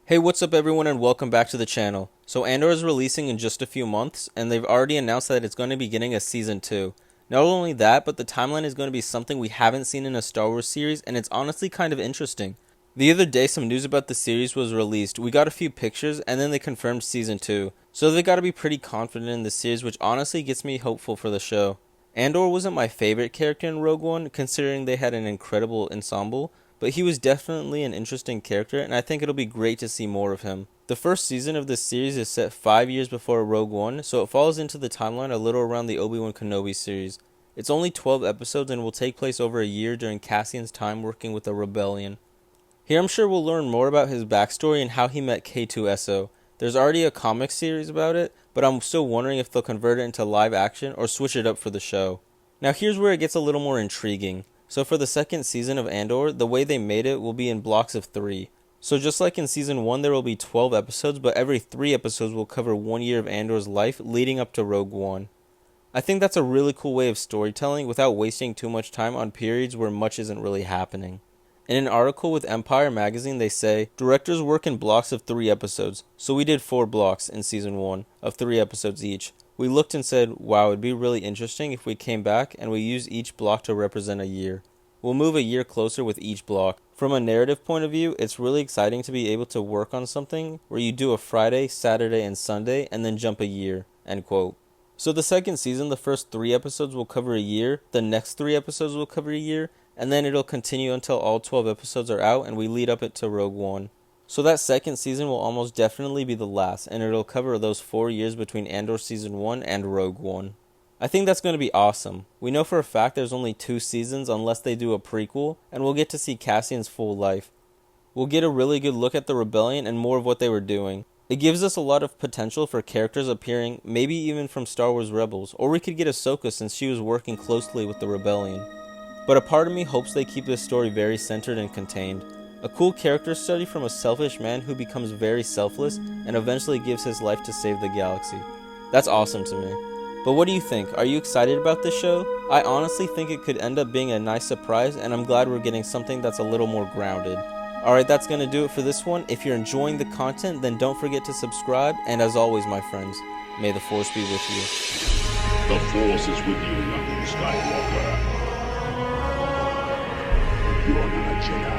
Hey, what's up everyone and welcome back to the channel. So Andor is releasing in just a few months and they've already announced that it's going to be getting a season 2. Not only that, but the timeline is going to be something we haven't seen in a Star Wars series and it's honestly kind of interesting. The other day some news about the series was released, we got a few pictures and then they confirmed season 2. So they gotta be pretty confident in the series, which honestly gets me hopeful for the show. Andor wasn't my favorite character in Rogue One considering they had an incredible ensemble, but he was definitely an interesting character and I think it'll be great to see more of him. The first season of this series is set 5 years before Rogue One, so it falls into the timeline a little around the Obi-Wan Kenobi series. It's only 12 episodes and will take place over a year during Cassian's time working with the Rebellion. Here I'm sure we'll learn more about his backstory and how he met K2SO. There's already a comic series about it, but I'm still wondering if they'll convert it into live action or switch it up for the show. Now here's where it gets a little more intriguing. So for the second season of Andor, the way they made it will be in blocks of 3. So just like in season 1 there will be 12 episodes, but every 3 episodes will cover 1 year of Andor's life leading up to Rogue One. I think that's a really cool way of storytelling without wasting too much time on periods where much isn't really happening. In an article with Empire magazine they say, directors work in blocks of 3 episodes, so we did 4 blocks in season 1 of 3 episodes each. We looked and said, wow, it'd be really interesting if we came back and we used each block to represent a year. We'll move a year closer with each block. From a narrative point of view, it's really exciting to be able to work on something where you do a Friday, Saturday, and Sunday and then jump a year, end quote. So the second season, the first 3 episodes will cover a year, the next 3 episodes will cover a year, and then it'll continue until all 12 episodes are out and we lead up it to Rogue One. So that second season will almost definitely be the last, and it'll cover those 4 years between Andor Season 1 and Rogue One. I think that's going to be awesome. We know for a fact there's only 2 seasons unless they do a prequel, and we'll get to see Cassian's full life. We'll get a really good look at the Rebellion and more of what they were doing. It gives us a lot of potential for characters appearing, maybe even from Star Wars Rebels, or we could get Ahsoka since she was working closely with the Rebellion. But a part of me hopes they keep this story very centered and contained. A cool character study from a selfish man who becomes very selfless and eventually gives his life to save the galaxy. That's awesome to me. But what do you think? Are you excited about this show? I honestly think it could end up being a nice surprise, and I'm glad we're getting something that's a little more grounded. Alright, that's going to do it for this one. If you're enjoying the content, then don't forget to subscribe, and as always, my friends, may the Force be with you. The Force is with you, young Skywalker. You're not a Jedi.